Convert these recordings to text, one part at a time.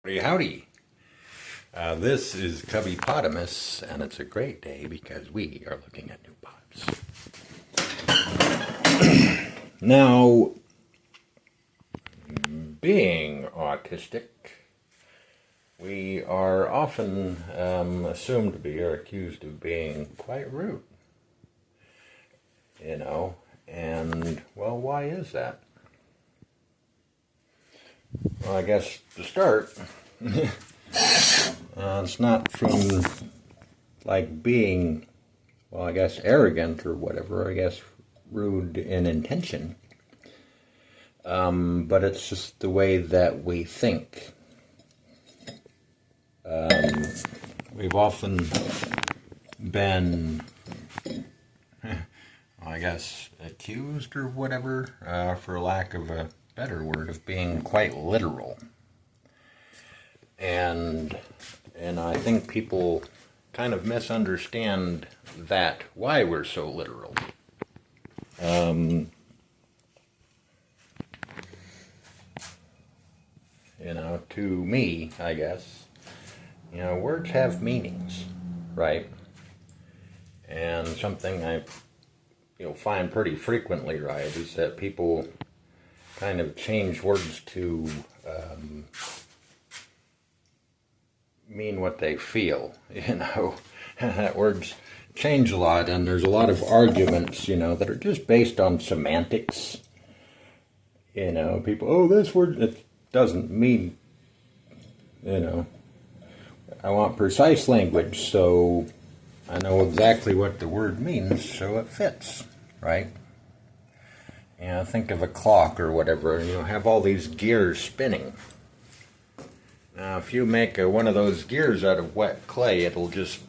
Howdy, howdy. This is Cubbypotamus, and it's a great day because we are looking at new pods. Now, being autistic, we are often assumed to be or accused of being quite rude. And, well, why is that? Well, I guess to start, it's not from, being, well, I guess arrogant or whatever, I guess rude in intention. But it's just the way that we think. We've often been, I guess, accused or whatever, for lack of a better word, of being quite literal. And I think people kind of misunderstand that, why we're so literal. To me, I guess, words have meanings, right? And something I find pretty frequently, right, is that people kind of change words to mean what they feel, that words change a lot, and there's a lot of arguments, that are just based on semantics. People, oh, this word, it doesn't mean, I want precise language, so I know exactly what the word means, so it fits, right? Think of a clock or whatever, have all these gears spinning. Now, if you make one of those gears out of wet clay, it'll just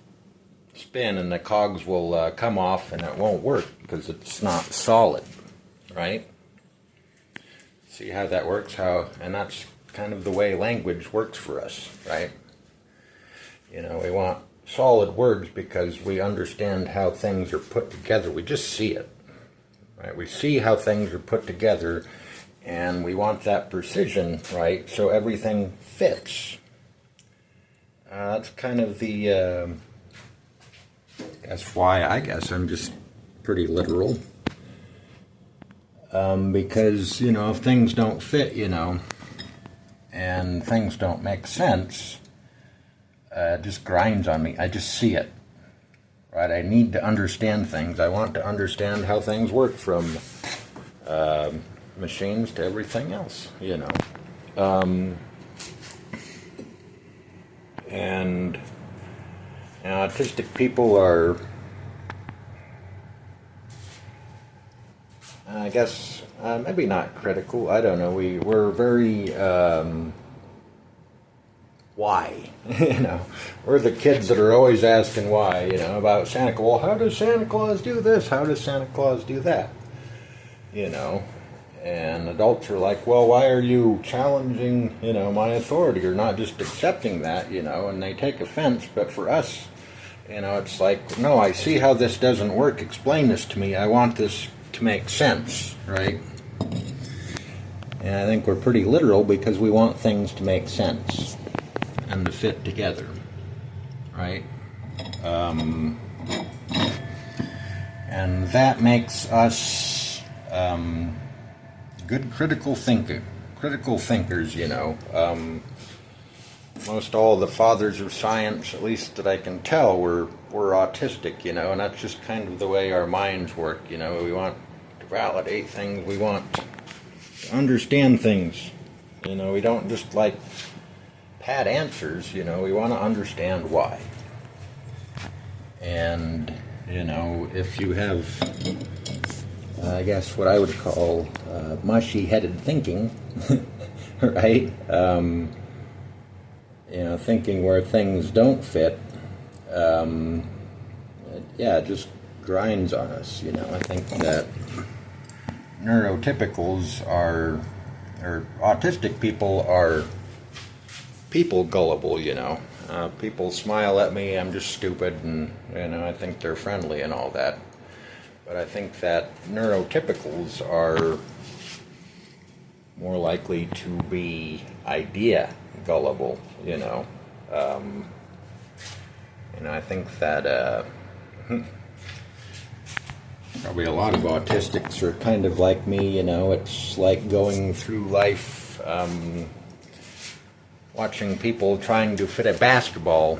spin and the cogs will come off and it won't work because it's not solid, right? See how that works? And that's kind of the way language works for us, right? We want solid words because we understand how things are put together. We just see it. Right? We see how things are put together, and we want that precision, right? So everything fits. That's kind of the. That's why I guess I'm just pretty literal. Because if things don't fit, and things don't make sense, it just grinds on me. I just see it. Right, I need to understand things. I want to understand how things work, from machines to everything else, And autistic people are, I guess, maybe not critical. I don't know. We're very. Why? We're the kids that are always asking why, about Santa Claus. Well, how does Santa Claus do this? How does Santa Claus do that? And adults are like, well, why are you challenging, my authority, or not just accepting that, and they take offense. But for us, it's like, no, I see how this doesn't work. Explain this to me. I want this to make sense, right? And I think we're pretty literal because we want things to make sense and to fit together, right? And that makes us good critical thinkers. Most all the fathers of science, at least that I can tell, were autistic, and that's just kind of the way our minds work. We want to validate things, we want to understand things. We don't just pat answers, we want to understand why. And, if you have, I guess what I would call mushy-headed thinking, right? Thinking where things don't fit, it just grinds on us, I think that neurotypicals or autistic people are people gullible, people smile at me, I'm just stupid, and, I think they're friendly and all that. But I think that neurotypicals are more likely to be idea gullible, I think that probably a lot of autistics are kind of like me, it's like going through life watching people trying to fit a basketball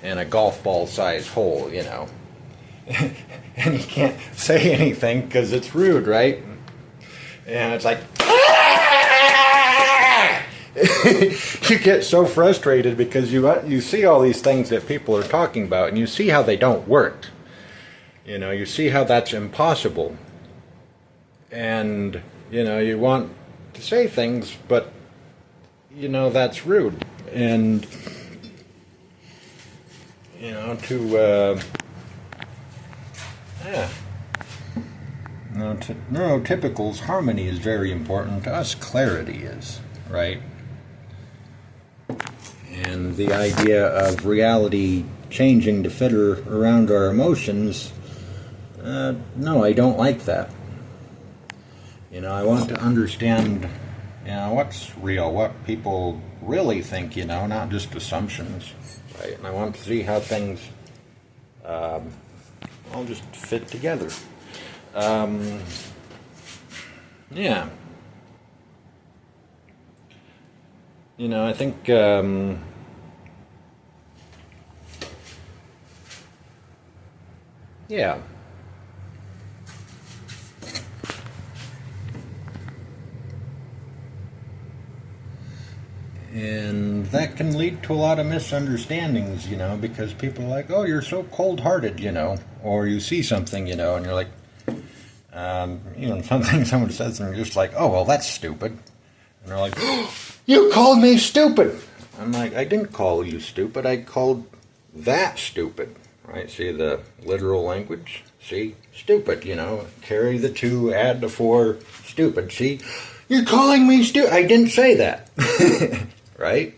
in a golf ball size hole, and you can't say anything because it's rude, right? And it's like, you get so frustrated because you see all these things that people are talking about, and you see how they don't work. You see how that's impossible. And, you want to say things, but, that's rude. And, to neurotypicals, harmony is very important. To us, clarity is, right? And the idea of reality changing to fit around our emotions, no, I don't like that. I want to understand, what's real, what people really think, not just assumptions, right? And I want to see how things all just fit together. Yeah. I think yeah. And that can lead to a lot of misunderstandings, because people are like, oh, you're so cold-hearted, or you see something, and you're like, something someone says, and you're just like, oh, well, that's stupid. And they're like, oh, you called me stupid. I'm like, I didn't call you stupid. I called that stupid. Right? See the literal language? See? Stupid, Carry the 2, add the 4, stupid. See? You're calling me stupid. I didn't say that. Right?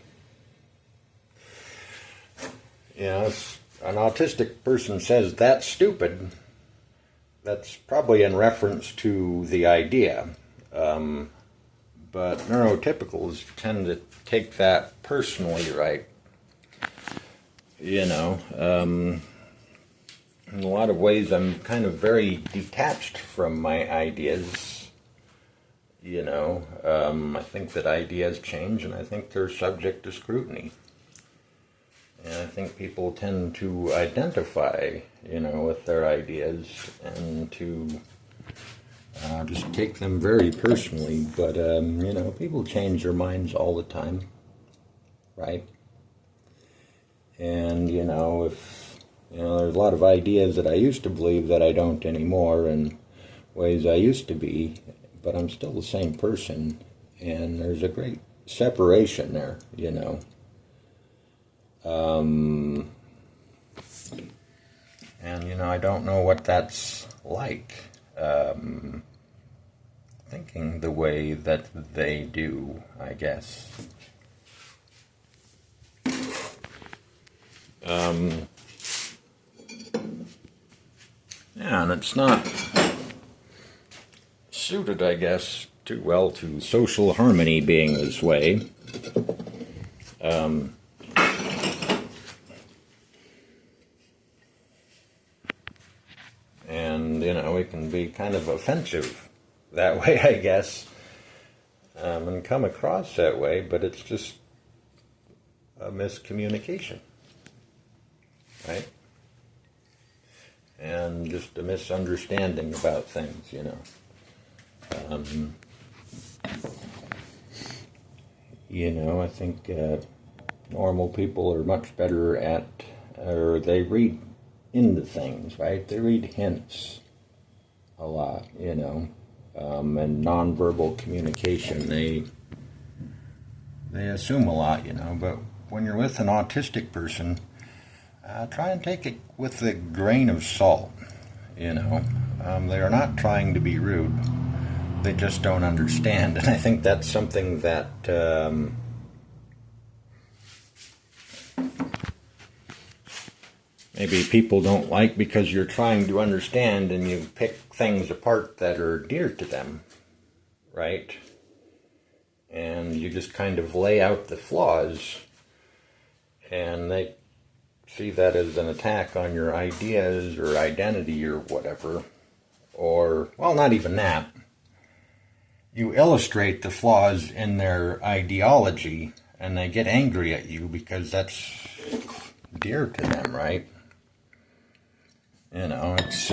If an autistic person says that's stupid, that's probably in reference to the idea. But neurotypicals tend to take that personally, right? In a lot of ways, I'm kind of very detached from my ideas. I think that ideas change, and I think they're subject to scrutiny. And I think people tend to identify, with their ideas and to just take them very personally. But, people change their minds all the time, right? And, if, there's a lot of ideas that I used to believe that I don't anymore, and ways I used to be, but I'm still the same person, and there's a great separation there, And, I don't know what that's like, thinking the way that they do, I guess. Yeah, and it's not suited, I guess, too well to social harmony being this way. And, it can be kind of offensive that way, I guess, and come across that way, but it's just a miscommunication, right? And just a misunderstanding about things, I think normal people are much better at, or they read into things, right? They read hints a lot, and nonverbal communication, they assume a lot, but when you're with an autistic person, try and take it with a grain of salt, they are not trying to be rude. They just don't understand. And I think that's something that maybe people don't like, because you're trying to understand and you pick things apart that are dear to them, right? and you just kind of lay out the flaws, and they see that as an attack on your ideas or identity or whatever. Or, well, not even that. You illustrate the flaws in their ideology, and they get angry at you because that's dear to them, right? You know, it's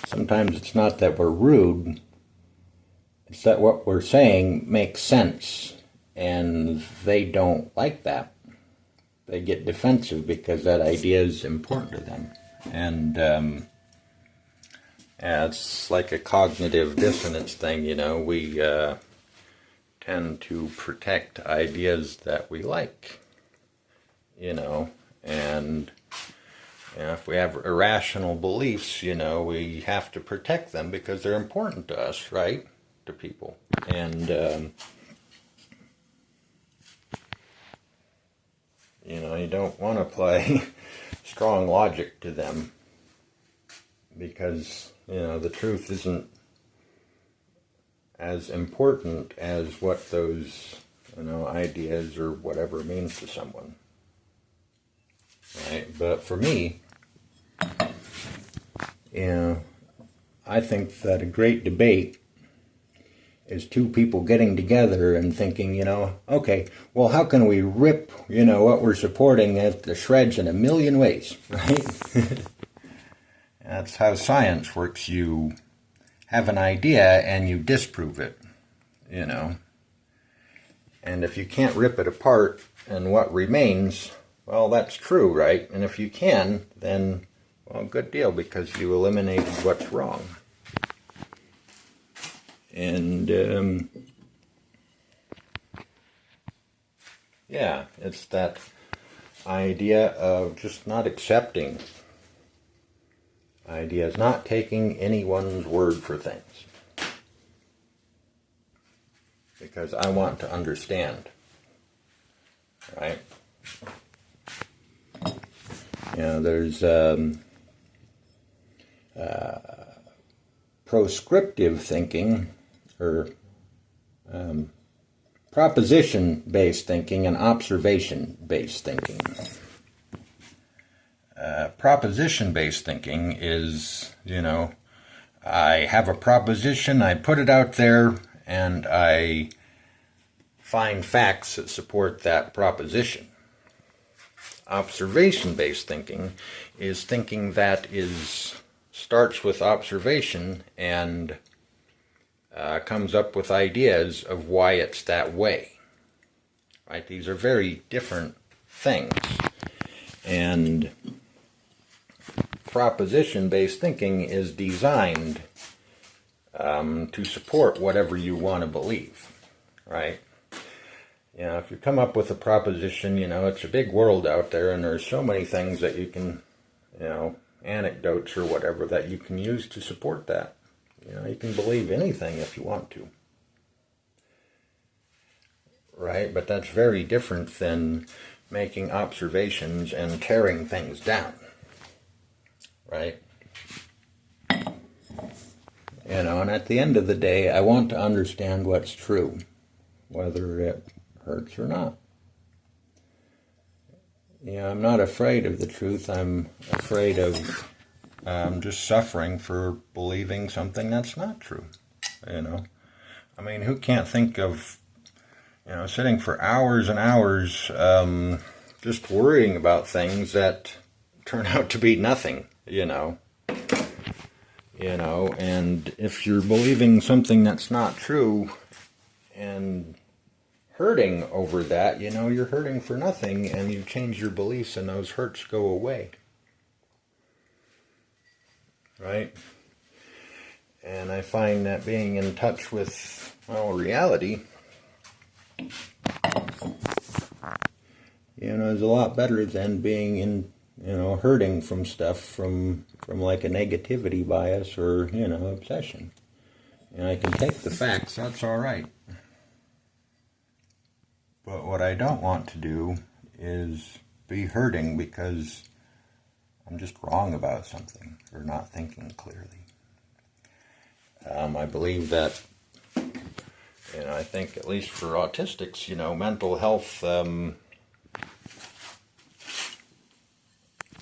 sometimes it's not that we're rude, it's that what we're saying makes sense, and they don't like that. They get defensive because that idea is important to them. And yeah, it's like a cognitive dissonance thing, you know. We tend to protect ideas that we like, you know, and if we have irrational beliefs, you know, we have to protect them because they're important to us, right? To people. And, you know, you don't want to apply strong logic to them because, you know, the truth isn't as important as what those, you know, ideas or whatever means to someone. Right? But for me, you know, I think that a great debate is two people getting together and thinking, you know, okay, well, how can we rip, you know, what we're supporting at the shreds in a million ways, right? That's how science works. You have an idea and you disprove it, you know. And if you can't rip it apart and what remains, well, that's true, right? And if you can, then, well, good deal, because you eliminated what's wrong. And, yeah, it's that idea of just not accepting ideas, not taking anyone's word for things. Because I want to understand, right? You know, there's proscriptive thinking, or proposition-based thinking, and observation-based thinking. Proposition-based thinking is, you know, I have a proposition, I put it out there, and I find facts that support that proposition. Observation-based thinking is thinking that starts with observation and comes up with ideas of why it's that way. Right? These are very different things. And proposition-based thinking is designed to support whatever you want to believe, right? You know, if you come up with a proposition, you know, it's a big world out there, and there's so many things that you can, you know, anecdotes or whatever that you can use to support that. You know, you can believe anything if you want to. Right? But that's very different than making observations and tearing things down. Right? You know, and at the end of the day, I want to understand what's true, whether it hurts or not. You know, I'm not afraid of the truth. I'm afraid of just suffering for believing something that's not true. You know, I mean, who can't think of, you know, sitting for hours and hours just worrying about things that turn out to be nothing, you know. You know, and if you're believing something that's not true and hurting over that, you know, you're hurting for nothing, and you change your beliefs and those hurts go away. Right? And I find that being in touch with, well, reality, you know, is a lot better than being in, you know, hurting from stuff from like a negativity bias or, you know, obsession. And I can take the facts, that's all right. But what I don't want to do is be hurting because I'm just wrong about something or not thinking clearly. I believe that And I think, at least for autistics, mental health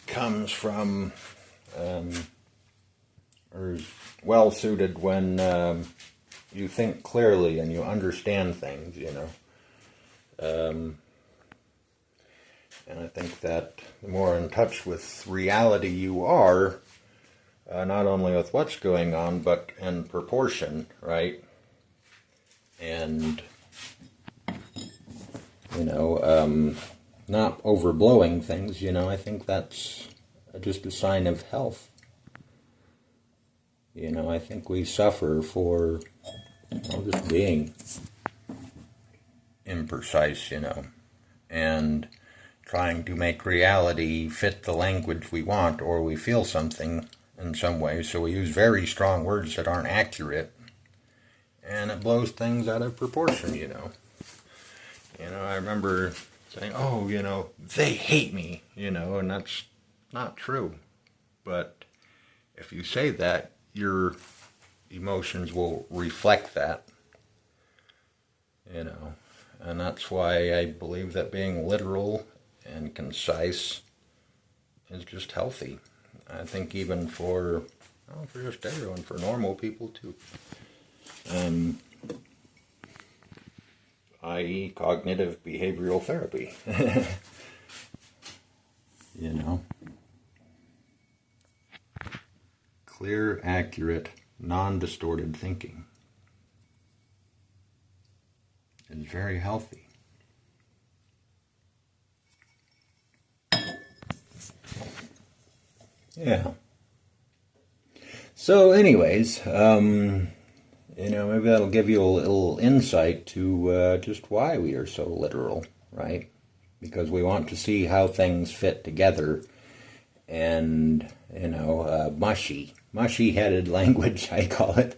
comes from, or is well suited when you think clearly and you understand things, and I think that the more in touch with reality you are, not only with what's going on, but in proportion, right? And, not overblowing things, I think that's just a sign of health. I think we suffer for just being imprecise, and trying to make reality fit the language we want, or we feel something in some way, so we use very strong words that aren't accurate, and it blows things out of proportion, I remember saying, oh, they hate me, and that's not true. But if you say that, your emotions will reflect that, and that's why I believe that being literal and concise is just healthy. I think even for just everyone, for normal people too. I.e. cognitive behavioral therapy. Clear, accurate, non-distorted thinking is very healthy. Yeah. So anyways, maybe that'll give you a little insight to just why we are so literal, right? Because we want to see how things fit together, and, mushy-headed language, I call it,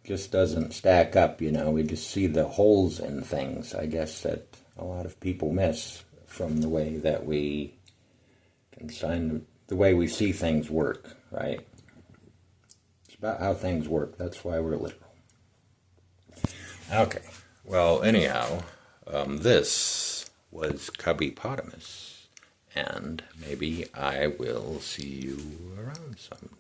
just doesn't stack up, we just see the holes in things, I guess, that a lot of people miss from the way that we the way we see things work, right? It's about how things work. That's why we're literal. Okay. Well, anyhow, this was cubbypotamus, and maybe I will see you around sometime.